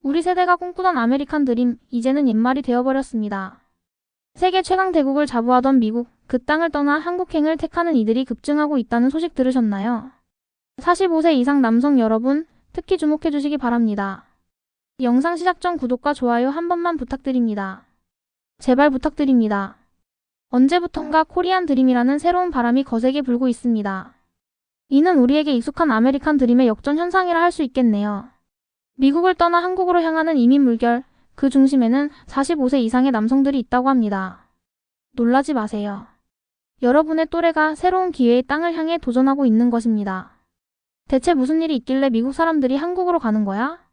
우리 세대가 꿈꾸던 아메리칸 드림, 이제는 옛말이 되어버렸습니다. 세계 최강 대국을 자부하던 미국, 그 땅을 떠나 한국행을 택하는 이들이 급증하고 있다는 소식 들으셨나요? 45세 이상 남성 여러분, 특히 주목해주시기 바랍니다. 영상 시작 전 구독과 좋아요 한 번만 부탁드립니다. 제발 부탁드립니다. 언제부턴가 코리안 드림이라는 새로운 바람이 거세게 불고 있습니다. 이는 우리에게 익숙한 아메리칸 드림의 역전 현상이라 할 수 있겠네요. 미국을 떠나 한국으로 향하는 이민 물결, 그 중심에는 45세 이상의 남성들이 있다고 합니다. 놀라지 마세요. 여러분의 또래가 새로운 기회의 땅을 향해 도전하고 있는 것입니다. 대체 무슨 일이 있길래 미국 사람들이 한국으로 가는 거야?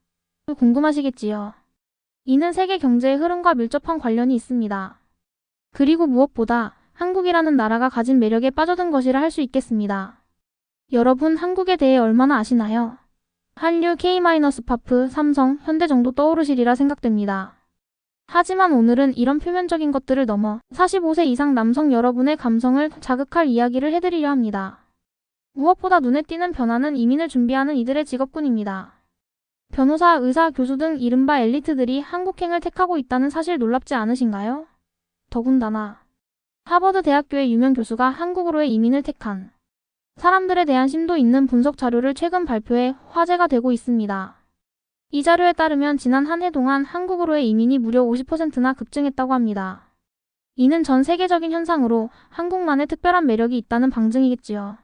궁금하시겠지요. 이는 세계 경제의 흐름과 밀접한 관련이 있습니다. 그리고 무엇보다 한국이라는 나라가 가진 매력에 빠져든 것이라 할 수 있겠습니다. 여러분 한국에 대해 얼마나 아시나요? 한류, K-파프, 삼성, 현대 정도 떠오르시리라 생각됩니다. 하지만 오늘은 이런 표면적인 것들을 넘어 45세 이상 남성 여러분의 감성을 자극할 이야기를 해드리려 합니다. 무엇보다 눈에 띄는 변화는 이민을 준비하는 이들의 직업군입니다. 변호사, 의사, 교수 등 이른바 엘리트들이 한국행을 택하고 있다는 사실 놀랍지 않으신가요? 더군다나 하버드 대학교의 유명 교수가 한국으로의 이민을 택한 사람들에 대한 심도 있는 분석 자료를 최근 발표해 화제가 되고 있습니다. 이 자료에 따르면 지난 한 해 동안 한국으로의 이민이 무려 50%나 급증했다고 합니다. 이는 전 세계적인 현상으로 한국만의 특별한 매력이 있다는 방증이겠지요.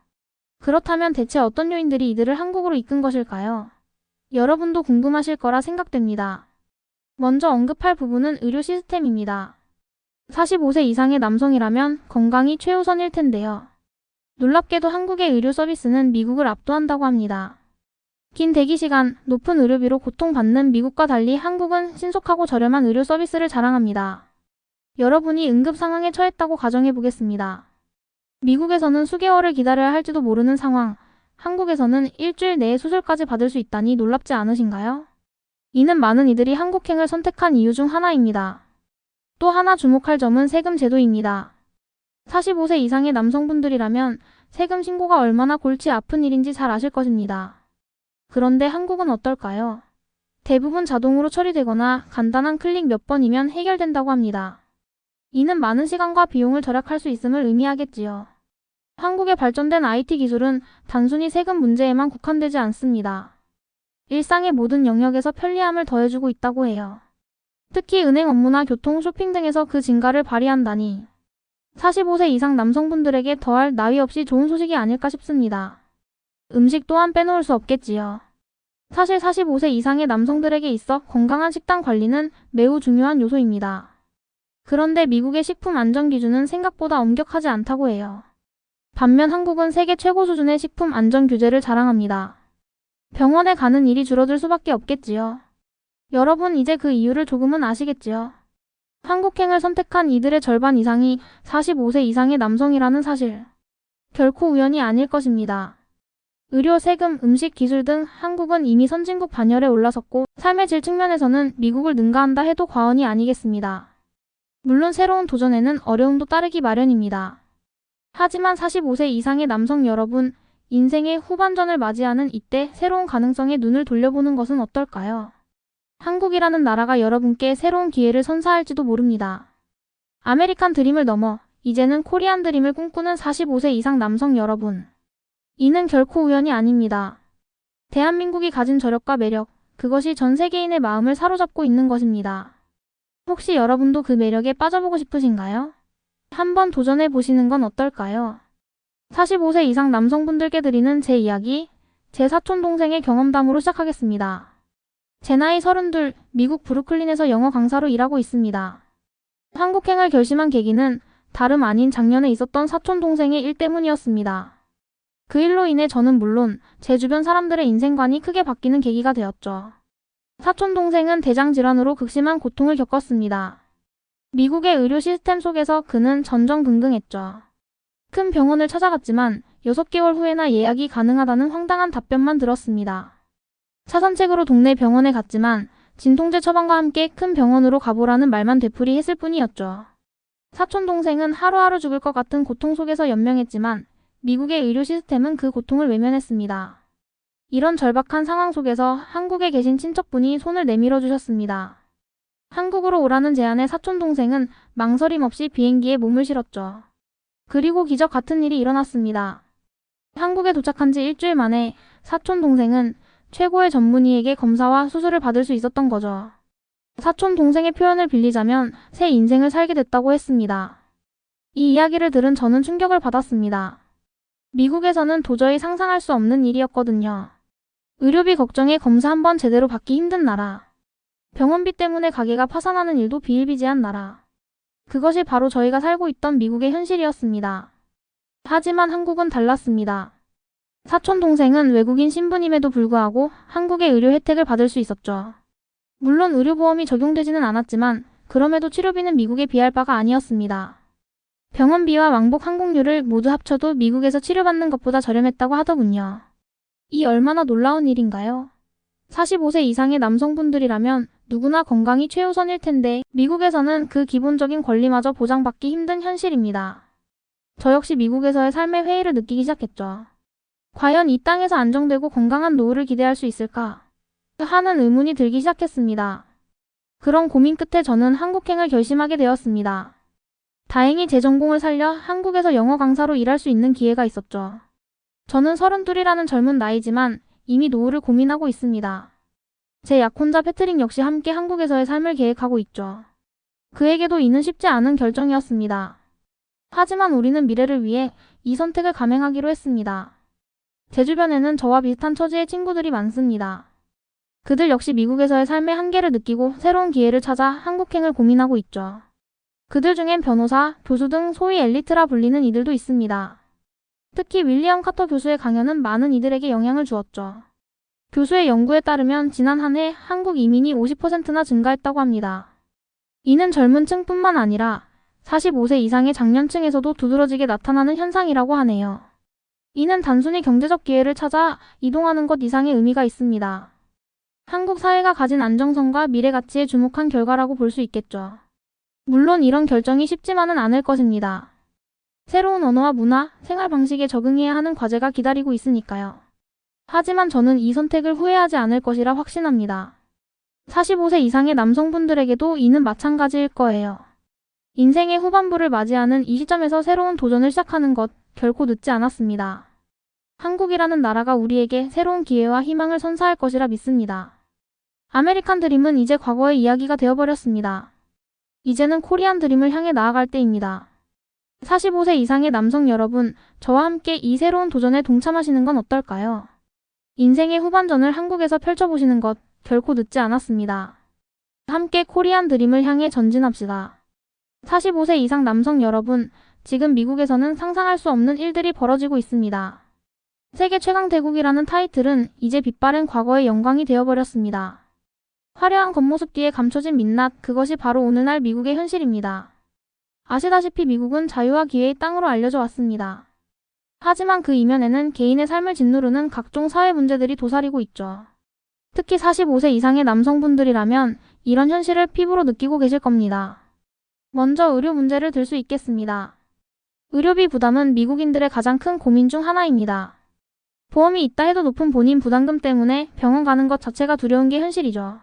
그렇다면 대체 어떤 요인들이 이들을 한국으로 이끈 것일까요? 여러분도 궁금하실 거라 생각됩니다. 먼저 언급할 부분은 의료 시스템입니다. 45세 이상의 남성이라면 건강이 최우선일 텐데요. 놀랍게도 한국의 의료 서비스는 미국을 압도한다고 합니다. 긴 대기시간, 높은 의료비로 고통받는 미국과 달리 한국은 신속하고 저렴한 의료 서비스를 자랑합니다. 여러분이 응급 상황에 처했다고 가정해보겠습니다. 미국에서는 수개월을 기다려야 할지도 모르는 상황, 한국에서는 일주일 내에 수술까지 받을 수 있다니 놀랍지 않으신가요? 이는 많은 이들이 한국행을 선택한 이유 중 하나입니다. 또 하나 주목할 점은 세금 제도입니다. 45세 이상의 남성분들이라면 세금 신고가 얼마나 골치 아픈 일인지 잘 아실 것입니다. 그런데 한국은 어떨까요? 대부분 자동으로 처리되거나 간단한 클릭 몇 번이면 해결된다고 합니다. 이는 많은 시간과 비용을 절약할 수 있음을 의미하겠지요. 한국의 발전된 IT 기술은 단순히 세금 문제에만 국한되지 않습니다. 일상의 모든 영역에서 편리함을 더해주고 있다고 해요. 특히 은행 업무나 교통, 쇼핑 등에서 그 진가를 발휘한다니 45세 이상 남성분들에게 더할 나위 없이 좋은 소식이 아닐까 싶습니다. 음식 또한 빼놓을 수 없겠지요. 사실 45세 이상의 남성들에게 있어 건강한 식단 관리는 매우 중요한 요소입니다. 그런데 미국의 식품 안전 기준은 생각보다 엄격하지 않다고 해요. 반면 한국은 세계 최고 수준의 식품 안전 규제를 자랑합니다. 병원에 가는 일이 줄어들 수밖에 없겠지요. 여러분 이제 그 이유를 조금은 아시겠지요? 한국행을 선택한 이들의 절반 이상이 45세 이상의 남성이라는 사실. 결코 우연이 아닐 것입니다. 의료, 세금, 음식, 기술 등 한국은 이미 선진국 반열에 올라섰고 삶의 질 측면에서는 미국을 능가한다 해도 과언이 아니겠습니다. 물론 새로운 도전에는 어려움도 따르기 마련입니다. 하지만 45세 이상의 남성 여러분, 인생의 후반전을 맞이하는 이때 새로운 가능성에 눈을 돌려보는 것은 어떨까요? 한국이라는 나라가 여러분께 새로운 기회를 선사할지도 모릅니다. 아메리칸 드림을 넘어 이제는 코리안 드림을 꿈꾸는 45세 이상 남성 여러분. 이는 결코 우연이 아닙니다. 대한민국이 가진 저력과 매력, 그것이 전 세계인의 마음을 사로잡고 있는 것입니다. 혹시 여러분도 그 매력에 빠져보고 싶으신가요? 한번 도전해 보시는 건 어떨까요? 45세 이상 남성분들께 드리는 제 이야기, 제 사촌 동생의 경험담으로 시작하겠습니다. 제 나이 32, 미국 브루클린에서 영어 강사로 일하고 있습니다. 한국행을 결심한 계기는 다름 아닌 작년에 있었던 사촌 동생의 일 때문이었습니다. 그 일로 인해 저는 물론 제 주변 사람들의 인생관이 크게 바뀌는 계기가 되었죠. 사촌 동생은 대장 질환으로 극심한 고통을 겪었습니다. 미국의 의료 시스템 속에서 그는 전전긍긍했죠. 큰 병원을 찾아갔지만 6개월 후에나 예약이 가능하다는 황당한 답변만 들었습니다. 차 산책으로 동네 병원에 갔지만 진통제 처방과 함께 큰 병원으로 가보라는 말만 되풀이했을 뿐이었죠. 사촌 동생은 하루하루 죽을 것 같은 고통 속에서 연명했지만 미국의 의료 시스템은 그 고통을 외면했습니다. 이런 절박한 상황 속에서 한국에 계신 친척분이 손을 내밀어 주셨습니다. 한국으로 오라는 제안에 사촌 동생은 망설임 없이 비행기에 몸을 실었죠. 그리고 기적 같은 일이 일어났습니다. 한국에 도착한 지 일주일 만에 사촌 동생은 최고의 전문의에게 검사와 수술을 받을 수 있었던 거죠. 사촌 동생의 표현을 빌리자면 새 인생을 살게 됐다고 했습니다. 이 이야기를 들은 저는 충격을 받았습니다. 미국에서는 도저히 상상할 수 없는 일이었거든요. 의료비 걱정에 검사 한 번 제대로 받기 힘든 나라. 병원비 때문에 가게가 파산하는 일도 비일비재한 나라. 그것이 바로 저희가 살고 있던 미국의 현실이었습니다. 하지만 한국은 달랐습니다. 사촌 동생은 외국인 신분임에도 불구하고 한국의 의료 혜택을 받을 수 있었죠. 물론 의료보험이 적용되지는 않았지만 그럼에도 치료비는 미국에 비할 바가 아니었습니다. 병원비와 왕복 항공료를 모두 합쳐도 미국에서 치료받는 것보다 저렴했다고 하더군요. 이 얼마나 놀라운 일인가요? 45세 이상의 남성분들이라면 누구나 건강이 최우선일 텐데 미국에서는 그 기본적인 권리마저 보장받기 힘든 현실입니다. 저 역시 미국에서의 삶의 회의를 느끼기 시작했죠. 과연 이 땅에서 안정되고 건강한 노후를 기대할 수 있을까? 하는 의문이 들기 시작했습니다. 그런 고민 끝에 저는 한국행을 결심하게 되었습니다. 다행히 제 전공을 살려 한국에서 영어 강사로 일할 수 있는 기회가 있었죠. 저는 32이라는 젊은 나이지만 이미 노후를 고민하고 있습니다. 제 약혼자 패트릭 역시 함께 한국에서의 삶을 계획하고 있죠. 그에게도 이는 쉽지 않은 결정이었습니다. 하지만 우리는 미래를 위해 이 선택을 감행하기로 했습니다. 제 주변에는 저와 비슷한 처지의 친구들이 많습니다. 그들 역시 미국에서의 삶의 한계를 느끼고 새로운 기회를 찾아 한국행을 고민하고 있죠. 그들 중엔 변호사, 교수 등 소위 엘리트라 불리는 이들도 있습니다. 특히 윌리엄 카터 교수의 강연은 많은 이들에게 영향을 주었죠. 교수의 연구에 따르면 지난 한 해 한국 이민이 50%나 증가했다고 합니다. 이는 젊은 층뿐만 아니라 45세 이상의 장년층에서도 두드러지게 나타나는 현상이라고 하네요. 이는 단순히 경제적 기회를 찾아 이동하는 것 이상의 의미가 있습니다. 한국 사회가 가진 안정성과 미래 가치에 주목한 결과라고 볼 수 있겠죠. 물론 이런 결정이 쉽지만은 않을 것입니다. 새로운 언어와 문화, 생활 방식에 적응해야 하는 과제가 기다리고 있으니까요. 하지만 저는 이 선택을 후회하지 않을 것이라 확신합니다. 45세 이상의 남성분들에게도 이는 마찬가지일 거예요. 인생의 후반부를 맞이하는 이 시점에서 새로운 도전을 시작하는 것 결코 늦지 않았습니다. 한국이라는 나라가 우리에게 새로운 기회와 희망을 선사할 것이라 믿습니다. 아메리칸 드림은 이제 과거의 이야기가 되어버렸습니다. 이제는 코리안 드림을 향해 나아갈 때입니다. 45세 이상의 남성 여러분, 저와 함께 이 새로운 도전에 동참하시는 건 어떨까요? 인생의 후반전을 한국에서 펼쳐보시는 것 결코 늦지 않았습니다. 함께 코리안 드림을 향해 전진합시다. 45세 이상 남성 여러분, 지금 미국에서는 상상할 수 없는 일들이 벌어지고 있습니다. 세계 최강 대국이라는 타이틀은 이제 빛바랜 과거의 영광이 되어버렸습니다. 화려한 겉모습 뒤에 감춰진 민낯, 그것이 바로 오늘날 미국의 현실입니다. 아시다시피 미국은 자유와 기회의 땅으로 알려져 왔습니다. 하지만 그 이면에는 개인의 삶을 짓누르는 각종 사회 문제들이 도사리고 있죠. 특히 45세 이상의 남성분들이라면 이런 현실을 피부로 느끼고 계실 겁니다. 먼저 의료 문제를 들 수 있겠습니다. 의료비 부담은 미국인들의 가장 큰 고민 중 하나입니다. 보험이 있다 해도 높은 본인 부담금 때문에 병원 가는 것 자체가 두려운 게 현실이죠.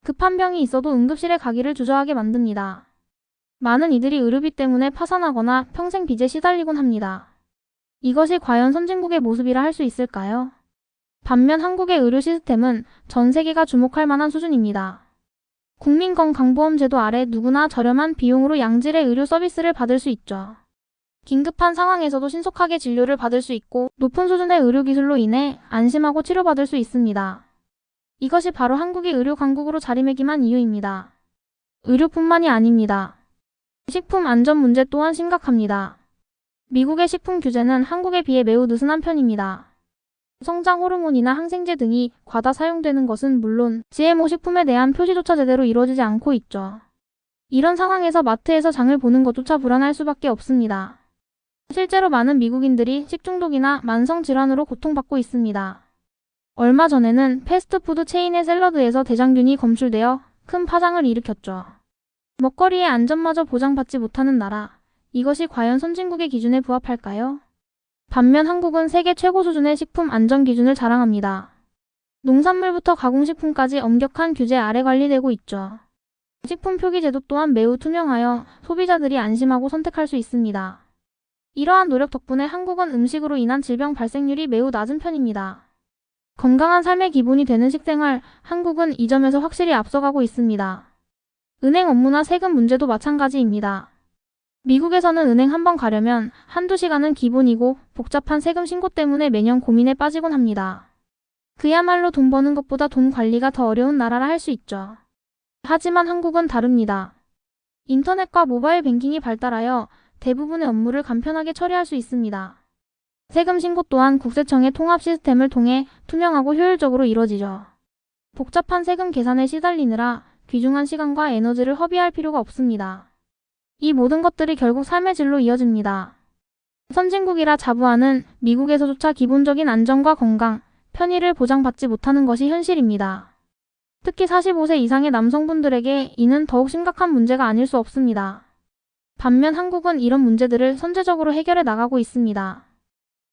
급한 병이 있어도 응급실에 가기를 주저하게 만듭니다. 많은 이들이 의료비 때문에 파산하거나 평생 빚에 시달리곤 합니다. 이것이 과연 선진국의 모습이라 할 수 있을까요? 반면 한국의 의료 시스템은 전 세계가 주목할 만한 수준입니다. 국민건강보험 제도 아래 누구나 저렴한 비용으로 양질의 의료 서비스를 받을 수 있죠. 긴급한 상황에서도 신속하게 진료를 받을 수 있고 높은 수준의 의료기술로 인해 안심하고 치료받을 수 있습니다. 이것이 바로 한국이 의료 강국으로 자리매김한 이유입니다. 의료뿐만이 아닙니다. 식품 안전 문제 또한 심각합니다. 미국의 식품 규제는 한국에 비해 매우 느슨한 편입니다. 성장 호르몬이나 항생제 등이 과다 사용되는 것은 물론 GMO 식품에 대한 표시조차 제대로 이루어지지 않고 있죠. 이런 상황에서 마트에서 장을 보는 것조차 불안할 수밖에 없습니다. 실제로 많은 미국인들이 식중독이나 만성질환으로 고통받고 있습니다. 얼마 전에는 패스트푸드 체인의 샐러드에서 대장균이 검출되어 큰 파장을 일으켰죠. 먹거리의 안전마저 보장받지 못하는 나라, 이것이 과연 선진국의 기준에 부합할까요? 반면 한국은 세계 최고 수준의 식품 안전 기준을 자랑합니다. 농산물부터 가공식품까지 엄격한 규제 아래 관리되고 있죠. 식품 표기 제도 또한 매우 투명하여 소비자들이 안심하고 선택할 수 있습니다. 이러한 노력 덕분에 한국은 음식으로 인한 질병 발생률이 매우 낮은 편입니다. 건강한 삶의 기본이 되는 식생활, 한국은 이 점에서 확실히 앞서가고 있습니다. 은행 업무나 세금 문제도 마찬가지입니다. 미국에서는 은행 한번 가려면 한두 시간은 기본이고 복잡한 세금 신고 때문에 매년 고민에 빠지곤 합니다. 그야말로 돈 버는 것보다 돈 관리가 더 어려운 나라라 할 수 있죠. 하지만 한국은 다릅니다. 인터넷과 모바일 뱅킹이 발달하여 대부분의 업무를 간편하게 처리할 수 있습니다. 세금 신고 또한 국세청의 통합 시스템을 통해 투명하고 효율적으로 이뤄지죠. 복잡한 세금 계산에 시달리느라 귀중한 시간과 에너지를 허비할 필요가 없습니다. 이 모든 것들이 결국 삶의 질로 이어집니다. 선진국이라 자부하는 미국에서조차 기본적인 안전과 건강, 편의를 보장받지 못하는 것이 현실입니다. 특히 45세 이상의 남성분들에게 이는 더욱 심각한 문제가 아닐 수 없습니다. 반면 한국은 이런 문제들을 선제적으로 해결해 나가고 있습니다.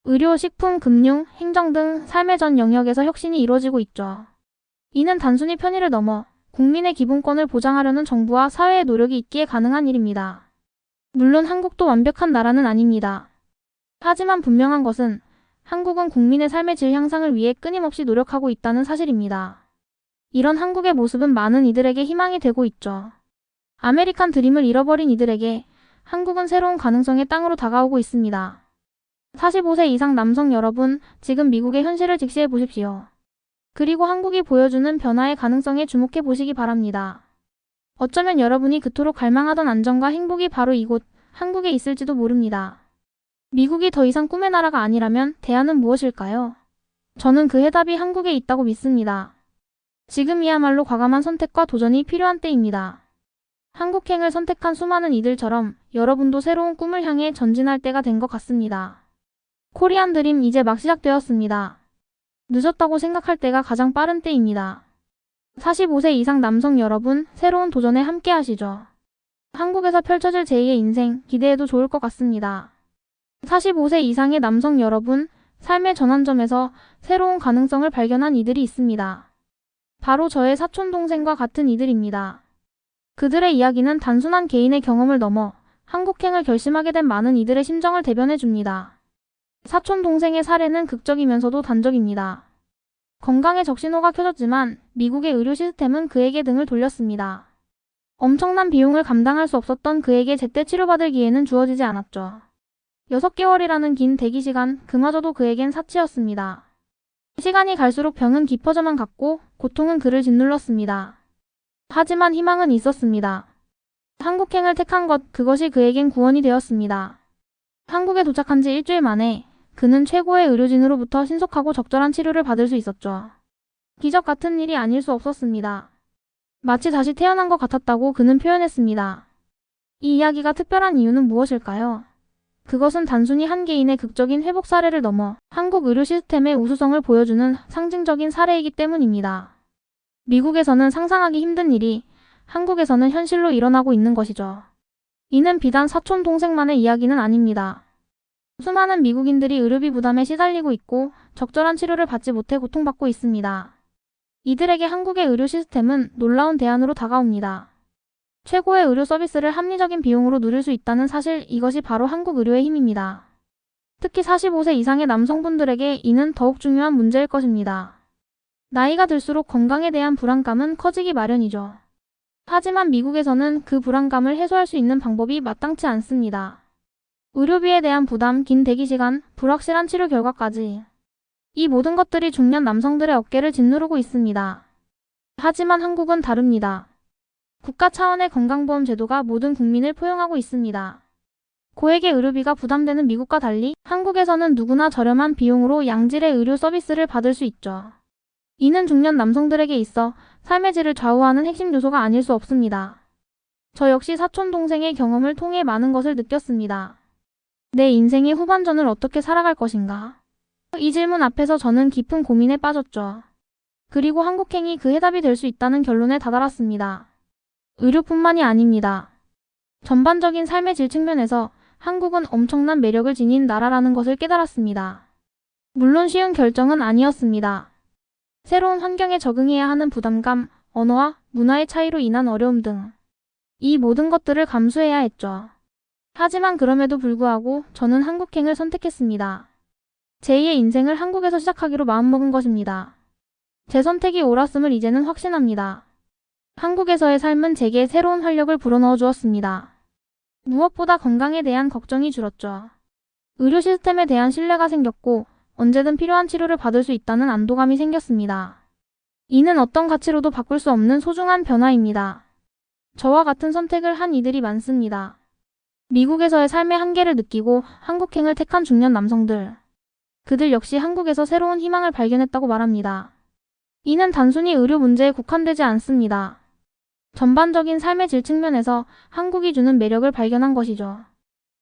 의료, 식품, 금융, 행정 등 삶의 전 영역에서 혁신이 이루어지고 있죠. 이는 단순히 편의를 넘어 국민의 기본권을 보장하려는 정부와 사회의 노력이 있기에 가능한 일입니다. 물론 한국도 완벽한 나라는 아닙니다. 하지만 분명한 것은 한국은 국민의 삶의 질 향상을 위해 끊임없이 노력하고 있다는 사실입니다. 이런 한국의 모습은 많은 이들에게 희망이 되고 있죠. 아메리칸 드림을 잃어버린 이들에게 한국은 새로운 가능성의 땅으로 다가오고 있습니다. 45세 이상 남성 여러분, 지금 미국의 현실을 직시해 보십시오. 그리고 한국이 보여주는 변화의 가능성에 주목해 보시기 바랍니다. 어쩌면 여러분이 그토록 갈망하던 안정과 행복이 바로 이곳, 한국에 있을지도 모릅니다. 미국이 더 이상 꿈의 나라가 아니라면 대안은 무엇일까요? 저는 그 해답이 한국에 있다고 믿습니다. 지금이야말로 과감한 선택과 도전이 필요한 때입니다. 한국행을 선택한 수많은 이들처럼 여러분도 새로운 꿈을 향해 전진할 때가 된 것 같습니다. 코리안 드림 이제 막 시작되었습니다. 늦었다고 생각할 때가 가장 빠른 때입니다. 45세 이상 남성 여러분, 새로운 도전에 함께 하시죠. 한국에서 펼쳐질 제2의 인생, 기대해도 좋을 것 같습니다. 45세 이상의 남성 여러분, 삶의 전환점에서 새로운 가능성을 발견한 이들이 있습니다. 바로 저의 사촌 동생과 같은 이들입니다. 그들의 이야기는 단순한 개인의 경험을 넘어 한국행을 결심하게 된 많은 이들의 심정을 대변해 줍니다. 사촌 동생의 사례는 극적이면서도 단적입니다. 건강에 적신호가 켜졌지만 미국의 의료 시스템은 그에게 등을 돌렸습니다. 엄청난 비용을 감당할 수 없었던 그에게 제때 치료받을 기회는 주어지지 않았죠. 6개월이라는 긴 대기 시간, 그마저도 그에겐 사치였습니다. 시간이 갈수록 병은 깊어져만 갔고 고통은 그를 짓눌렀습니다. 하지만 희망은 있었습니다. 한국행을 택한 것, 그것이 그에겐 구원이 되었습니다. 한국에 도착한 지 일주일 만에 그는 최고의 의료진으로부터 신속하고 적절한 치료를 받을 수 있었죠. 기적 같은 일이 아닐 수 없었습니다. 마치 다시 태어난 것 같았다고 그는 표현했습니다. 이 이야기가 특별한 이유는 무엇일까요? 그것은 단순히 한 개인의 극적인 회복 사례를 넘어 한국 의료 시스템의 우수성을 보여주는 상징적인 사례이기 때문입니다. 미국에서는 상상하기 힘든 일이 한국에서는 현실로 일어나고 있는 것이죠. 이는 비단 사촌 동생만의 이야기는 아닙니다. 수많은 미국인들이 의료비 부담에 시달리고 있고 적절한 치료를 받지 못해 고통받고 있습니다. 이들에게 한국의 의료 시스템은 놀라운 대안으로 다가옵니다. 최고의 의료 서비스를 합리적인 비용으로 누릴 수 있다는 사실, 이것이 바로 한국 의료의 힘입니다. 특히 45세 이상의 남성분들에게 이는 더욱 중요한 문제일 것입니다. 나이가 들수록 건강에 대한 불안감은 커지기 마련이죠. 하지만 미국에서는 그 불안감을 해소할 수 있는 방법이 마땅치 않습니다. 의료비에 대한 부담, 긴 대기시간, 불확실한 치료 결과까지. 이 모든 것들이 중년 남성들의 어깨를 짓누르고 있습니다. 하지만 한국은 다릅니다. 국가 차원의 건강보험 제도가 모든 국민을 포용하고 있습니다. 고액의 의료비가 부담되는 미국과 달리 한국에서는 누구나 저렴한 비용으로 양질의 의료 서비스를 받을 수 있죠. 이는 중년 남성들에게 있어 삶의 질을 좌우하는 핵심 요소가 아닐 수 없습니다. 저 역시 사촌 동생의 경험을 통해 많은 것을 느꼈습니다. 내 인생의 후반전을 어떻게 살아갈 것인가? 이 질문 앞에서 저는 깊은 고민에 빠졌죠. 그리고 한국행이 그 해답이 될 수 있다는 결론에 다다랐습니다. 의료뿐만이 아닙니다. 전반적인 삶의 질 측면에서 한국은 엄청난 매력을 지닌 나라라는 것을 깨달았습니다. 물론 쉬운 결정은 아니었습니다. 새로운 환경에 적응해야 하는 부담감, 언어와 문화의 차이로 인한 어려움 등 이 모든 것들을 감수해야 했죠. 하지만 그럼에도 불구하고 저는 한국행을 선택했습니다. 제2의 인생을 한국에서 시작하기로 마음먹은 것입니다. 제 선택이 옳았음을 이제는 확신합니다. 한국에서의 삶은 제게 새로운 활력을 불어넣어 주었습니다. 무엇보다 건강에 대한 걱정이 줄었죠. 의료 시스템에 대한 신뢰가 생겼고 언제든 필요한 치료를 받을 수 있다는 안도감이 생겼습니다. 이는 어떤 가치로도 바꿀 수 없는 소중한 변화입니다. 저와 같은 선택을 한 이들이 많습니다. 미국에서의 삶의 한계를 느끼고 한국행을 택한 중년 남성들. 그들 역시 한국에서 새로운 희망을 발견했다고 말합니다. 이는 단순히 의료 문제에 국한되지 않습니다. 전반적인 삶의 질 측면에서 한국이 주는 매력을 발견한 것이죠.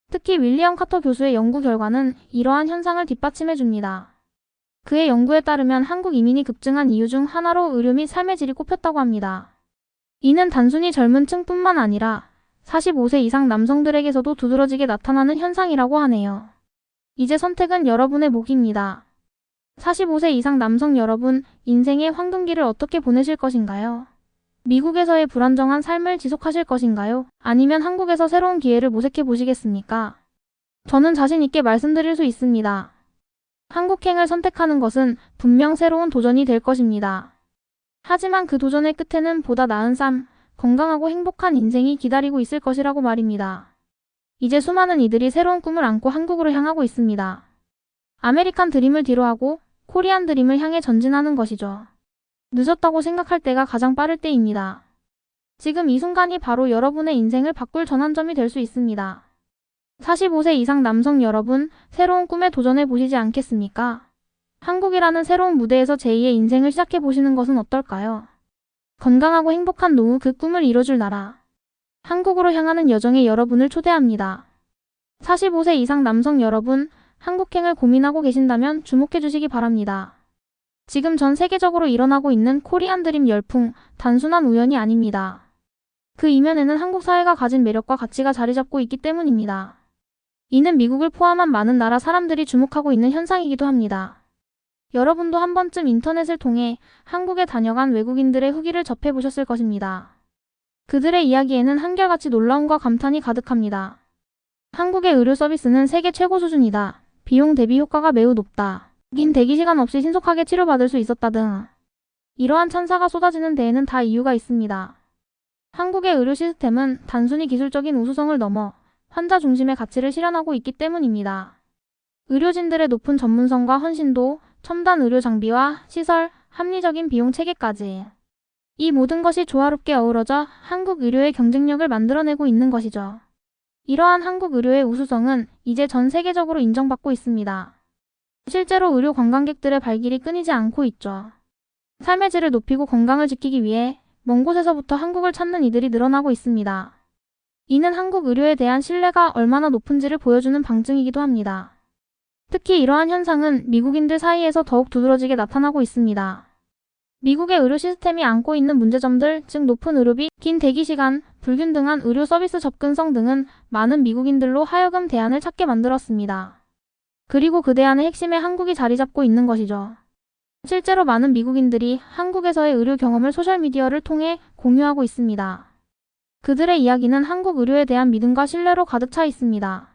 특히 윌리엄 카터 교수의 연구 결과는 이러한 현상을 뒷받침해 줍니다. 그의 연구에 따르면 한국 이민이 급증한 이유 중 하나로 의료 및 삶의 질이 꼽혔다고 합니다. 이는 단순히 젊은 층뿐만 아니라 45세 이상 남성들에게서도 두드러지게 나타나는 현상이라고 하네요. 이제 선택은 여러분의 몫입니다. 45세 이상 남성 여러분, 인생의 황금기를 어떻게 보내실 것인가요? 미국에서의 불안정한 삶을 지속하실 것인가요? 아니면 한국에서 새로운 기회를 모색해 보시겠습니까? 저는 자신 있게 말씀드릴 수 있습니다. 한국행을 선택하는 것은 분명 새로운 도전이 될 것입니다. 하지만 그 도전의 끝에는 보다 나은 삶, 건강하고 행복한 인생이 기다리고 있을 것이라고 말입니다. 이제 수많은 이들이 새로운 꿈을 안고 한국으로 향하고 있습니다. 아메리칸 드림을 뒤로하고 코리안 드림을 향해 전진하는 것이죠. 늦었다고 생각할 때가 가장 빠를 때입니다. 지금 이 순간이 바로 여러분의 인생을 바꿀 전환점이 될 수 있습니다. 45세 이상 남성 여러분, 새로운 꿈에 도전해 보시지 않겠습니까? 한국이라는 새로운 무대에서 제2의 인생을 시작해 보시는 것은 어떨까요? 건강하고 행복한 노후 그 꿈을 이뤄줄 나라. 한국으로 향하는 여정에 여러분을 초대합니다. 45세 이상 남성 여러분, 한국행을 고민하고 계신다면 주목해 주시기 바랍니다. 지금 전 세계적으로 일어나고 있는 코리안 드림 열풍, 단순한 우연이 아닙니다. 그 이면에는 한국 사회가 가진 매력과 가치가 자리 잡고 있기 때문입니다. 이는 미국을 포함한 많은 나라 사람들이 주목하고 있는 현상이기도 합니다. 여러분도 한 번쯤 인터넷을 통해 한국에 다녀간 외국인들의 후기를 접해보셨을 것입니다. 그들의 이야기에는 한결같이 놀라움과 감탄이 가득합니다. 한국의 의료 서비스는 세계 최고 수준이다. 비용 대비 효과가 매우 높다. 긴 대기시간 없이 신속하게 치료받을 수 있었다 등. 이러한 찬사가 쏟아지는 데에는 다 이유가 있습니다. 한국의 의료 시스템은 단순히 기술적인 우수성을 넘어 환자 중심의 가치를 실현하고 있기 때문입니다. 의료진들의 높은 전문성과 헌신도, 첨단 의료 장비와 시설, 합리적인 비용 체계까지. 이 모든 것이 조화롭게 어우러져 한국 의료의 경쟁력을 만들어내고 있는 것이죠. 이러한 한국 의료의 우수성은 이제 전 세계적으로 인정받고 있습니다. 실제로 의료 관광객들의 발길이 끊이지 않고 있죠. 삶의 질을 높이고 건강을 지키기 위해 먼 곳에서부터 한국을 찾는 이들이 늘어나고 있습니다. 이는 한국 의료에 대한 신뢰가 얼마나 높은지를 보여주는 방증이기도 합니다. 특히 이러한 현상은 미국인들 사이에서 더욱 두드러지게 나타나고 있습니다. 미국의 의료 시스템이 안고 있는 문제점들, 즉 높은 의료비, 긴 대기시간, 불균등한 의료 서비스 접근성 등은 많은 미국인들로 하여금 대안을 찾게 만들었습니다. 그리고 그 대안의 핵심에 한국이 자리 잡고 있는 것이죠. 실제로 많은 미국인들이 한국에서의 의료 경험을 소셜미디어를 통해 공유하고 있습니다. 그들의 이야기는 한국 의료에 대한 믿음과 신뢰로 가득 차 있습니다.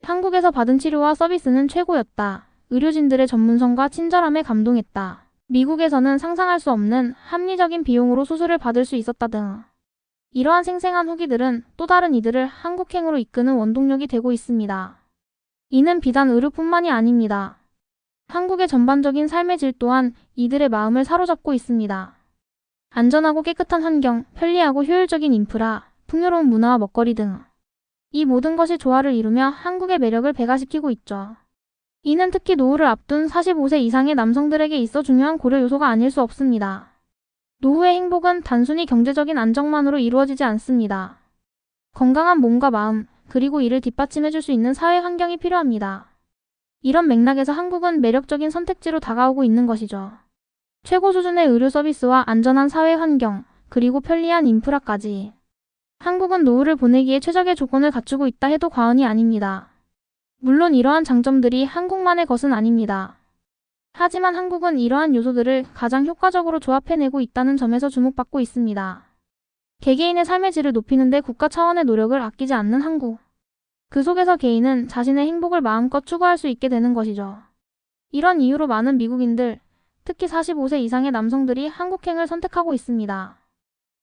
한국에서 받은 치료와 서비스는 최고였다. 의료진들의 전문성과 친절함에 감동했다. 미국에서는 상상할 수 없는 합리적인 비용으로 수술을 받을 수 있었다 등. 이러한 생생한 후기들은 또 다른 이들을 한국행으로 이끄는 원동력이 되고 있습니다. 이는 비단 의료뿐만이 아닙니다. 한국의 전반적인 삶의 질 또한 이들의 마음을 사로잡고 있습니다. 안전하고 깨끗한 환경, 편리하고 효율적인 인프라, 풍요로운 문화와 먹거리 등. 이 모든 것이 조화를 이루며 한국의 매력을 배가시키고 있죠. 이는 특히 노후를 앞둔 45세 이상의 남성들에게 있어 중요한 고려 요소가 아닐 수 없습니다. 노후의 행복은 단순히 경제적인 안정만으로 이루어지지 않습니다. 건강한 몸과 마음, 그리고 이를 뒷받침해줄 수 있는 사회 환경이 필요합니다. 이런 맥락에서 한국은 매력적인 선택지로 다가오고 있는 것이죠. 최고 수준의 의료 서비스와 안전한 사회 환경, 그리고 편리한 인프라까지. 한국은 노후를 보내기에 최적의 조건을 갖추고 있다 해도 과언이 아닙니다. 물론 이러한 장점들이 한국만의 것은 아닙니다. 하지만 한국은 이러한 요소들을 가장 효과적으로 조합해내고 있다는 점에서 주목받고 있습니다. 개개인의 삶의 질을 높이는 데 국가 차원의 노력을 아끼지 않는 한국. 그 속에서 개인은 자신의 행복을 마음껏 추구할 수 있게 되는 것이죠. 이런 이유로 많은 미국인들, 특히 45세 이상의 남성들이 한국행을 선택하고 있습니다.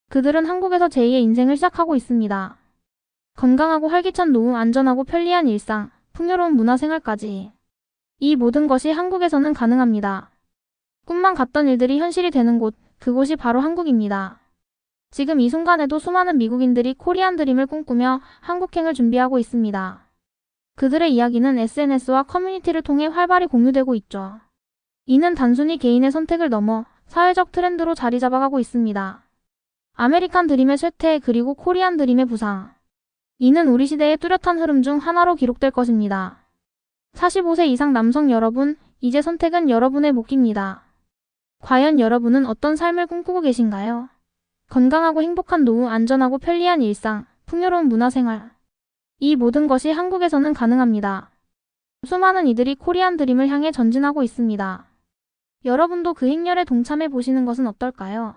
그들은 한국에서 제2의 인생을 시작하고 있습니다. 건강하고 활기찬 노후, 안전하고 편리한 일상, 풍요로운 문화생활까지. 이 모든 것이 한국에서는 가능합니다. 꿈만 같던 일들이 현실이 되는 곳, 그곳이 바로 한국입니다. 지금 이 순간에도 수많은 미국인들이 코리안 드림을 꿈꾸며 한국행을 준비하고 있습니다. 그들의 이야기는 SNS와 커뮤니티를 통해 활발히 공유되고 있죠. 이는 단순히 개인의 선택을 넘어 사회적 트렌드로 자리 잡아가고 있습니다. 아메리칸 드림의 쇠퇴 그리고 코리안 드림의 부상. 이는 우리 시대의 뚜렷한 흐름 중 하나로 기록될 것입니다. 45세 이상 남성 여러분, 이제 선택은 여러분의 몫입니다. 과연 여러분은 어떤 삶을 꿈꾸고 계신가요? 건강하고 행복한 노후, 안전하고 편리한 일상, 풍요로운 문화생활. 이 모든 것이 한국에서는 가능합니다. 수많은 이들이 코리안 드림을 향해 전진하고 있습니다. 여러분도 그 행렬에 동참해 보시는 것은 어떨까요?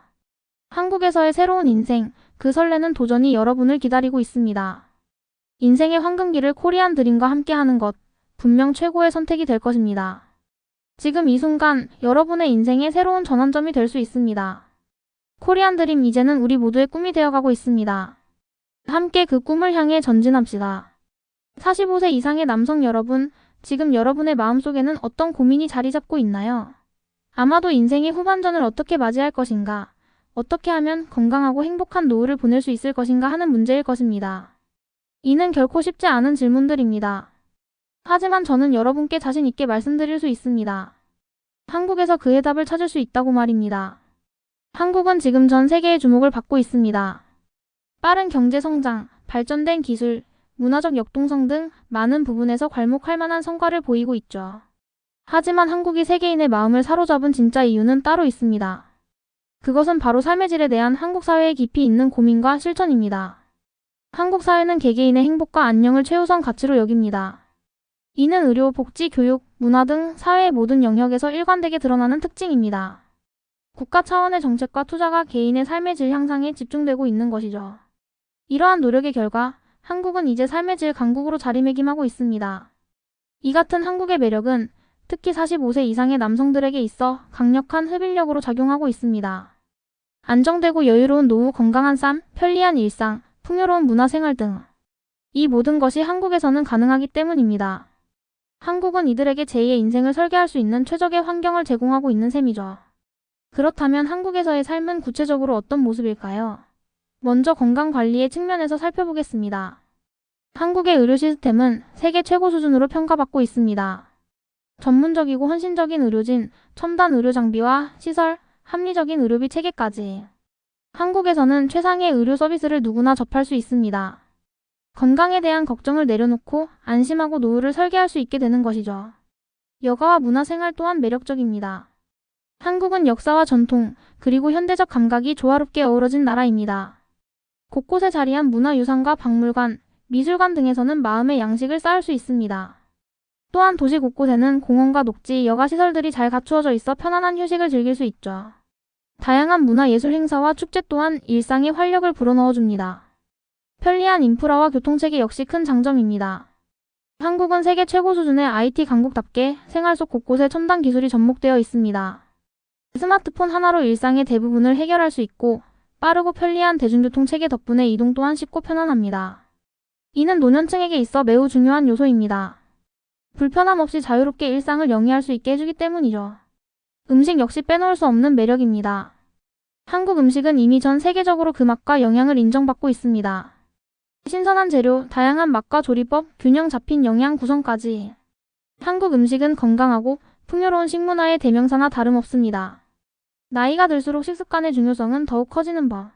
한국에서의 새로운 인생, 그 설레는 도전이 여러분을 기다리고 있습니다. 인생의 황금기를 코리안 드림과 함께하는 것, 분명 최고의 선택이 될 것입니다. 지금 이 순간 여러분의 인생의 새로운 전환점이 될 수 있습니다. 코리안 드림, 이제는 우리 모두의 꿈이 되어가고 있습니다. 함께 그 꿈을 향해 전진합시다. 45세 이상의 남성 여러분, 지금 여러분의 마음속에는 어떤 고민이 자리 잡고 있나요? 아마도 인생의 후반전을 어떻게 맞이할 것인가, 어떻게 하면 건강하고 행복한 노후를 보낼 수 있을 것인가 하는 문제일 것입니다. 이는 결코 쉽지 않은 질문들입니다. 하지만 저는 여러분께 자신 있게 말씀드릴 수 있습니다. 한국에서 그 해답을 찾을 수 있다고 말입니다. 한국은 지금 전 세계의 주목을 받고 있습니다. 빠른 경제 성장, 발전된 기술, 문화적 역동성 등 많은 부분에서 괄목할 만한 성과를 보이고 있죠. 하지만 한국이 세계인의 마음을 사로잡은 진짜 이유는 따로 있습니다. 그것은 바로 삶의 질에 대한 한국 사회의 깊이 있는 고민과 실천입니다. 한국 사회는 개개인의 행복과 안녕을 최우선 가치로 여깁니다. 이는 의료, 복지, 교육, 문화 등 사회의 모든 영역에서 일관되게 드러나는 특징입니다. 국가 차원의 정책과 투자가 개인의 삶의 질 향상에 집중되고 있는 것이죠. 이러한 노력의 결과 한국은 이제 삶의 질 강국으로 자리매김하고 있습니다. 이 같은 한국의 매력은 특히 45세 이상의 남성들에게 있어 강력한 흡인력으로 작용하고 있습니다. 안정되고 여유로운 노후, 건강한 삶, 편리한 일상, 풍요로운 문화생활 등 이 모든 것이 한국에서는 가능하기 때문입니다. 한국은 이들에게 제2의 인생을 설계할 수 있는 최적의 환경을 제공하고 있는 셈이죠. 그렇다면 한국에서의 삶은 구체적으로 어떤 모습일까요? 먼저 건강관리의 측면에서 살펴보겠습니다. 한국의 의료 시스템은 세계 최고 수준으로 평가받고 있습니다. 전문적이고 헌신적인 의료진, 첨단 의료 장비와 시설, 합리적인 의료비 체계까지. 한국에서는 최상의 의료 서비스를 누구나 접할 수 있습니다. 건강에 대한 걱정을 내려놓고 안심하고 노후를 설계할 수 있게 되는 것이죠. 여가와 문화생활 또한 매력적입니다. 한국은 역사와 전통, 그리고 현대적 감각이 조화롭게 어우러진 나라입니다. 곳곳에 자리한 문화유산과 박물관, 미술관 등에서는 마음의 양식을 쌓을 수 있습니다. 또한 도시 곳곳에는 공원과 녹지, 여가시설들이 잘 갖추어져 있어 편안한 휴식을 즐길 수 있죠. 다양한 문화예술 행사와 축제 또한 일상에 활력을 불어넣어줍니다. 편리한 인프라와 교통체계 역시 큰 장점입니다. 한국은 세계 최고 수준의 IT 강국답게 생활 속 곳곳에 첨단 기술이 접목되어 있습니다. 스마트폰 하나로 일상의 대부분을 해결할 수 있고 빠르고 편리한 대중교통 체계 덕분에 이동 또한 쉽고 편안합니다. 이는 노년층에게 있어 매우 중요한 요소입니다. 불편함 없이 자유롭게 일상을 영위할 수 있게 해주기 때문이죠. 음식 역시 빼놓을 수 없는 매력입니다. 한국 음식은 이미 전 세계적으로 그 맛과 영양을 인정받고 있습니다. 신선한 재료, 다양한 맛과 조리법, 균형 잡힌 영양 구성까지. 한국 음식은 건강하고 풍요로운 식문화의 대명사나 다름없습니다. 나이가 들수록 식습관의 중요성은 더욱 커지는 법.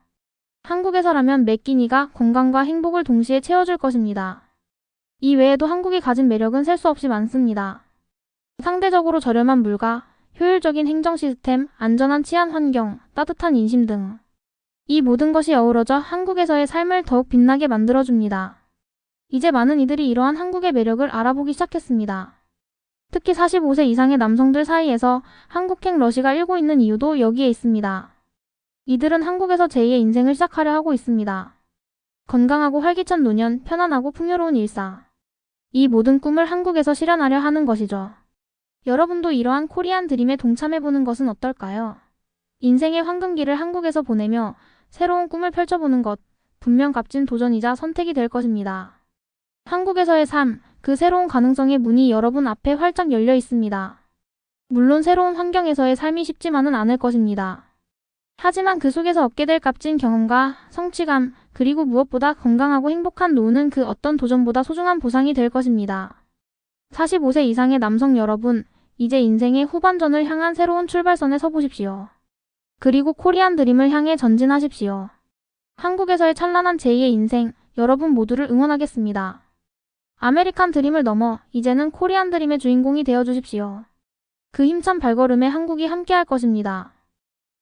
한국에서라면 매 끼니가 건강과 행복을 동시에 채워줄 것입니다. 이 외에도 한국이 가진 매력은 셀 수 없이 많습니다. 상대적으로 저렴한 물가, 효율적인 행정 시스템, 안전한 치안 환경, 따뜻한 인심 등. 이 모든 것이 어우러져 한국에서의 삶을 더욱 빛나게 만들어줍니다. 이제 많은 이들이 이러한 한국의 매력을 알아보기 시작했습니다. 특히 45세 이상의 남성들 사이에서 한국행 러시가 일고 있는 이유도 여기에 있습니다. 이들은 한국에서 제2의 인생을 시작하려 하고 있습니다. 건강하고 활기찬 노년, 편안하고 풍요로운 일상. 이 모든 꿈을 한국에서 실현하려 하는 것이죠. 여러분도 이러한 코리안 드림에 동참해보는 것은 어떨까요? 인생의 황금기를 한국에서 보내며 새로운 꿈을 펼쳐보는 것, 분명 값진 도전이자 선택이 될 것입니다. 한국에서의 삶, 그 새로운 가능성의 문이 여러분 앞에 활짝 열려 있습니다. 물론 새로운 환경에서의 삶이 쉽지만은 않을 것입니다. 하지만 그 속에서 얻게 될 값진 경험과 성취감, 그리고 무엇보다 건강하고 행복한 노후는 그 어떤 도전보다 소중한 보상이 될 것입니다. 45세 이상의 남성 여러분, 이제 인생의 후반전을 향한 새로운 출발선에 서보십시오. 그리고 코리안 드림을 향해 전진하십시오. 한국에서의 찬란한 제2의 인생, 여러분 모두를 응원하겠습니다. 아메리칸 드림을 넘어 이제는 코리안 드림의 주인공이 되어주십시오. 그 힘찬 발걸음에 한국이 함께할 것입니다.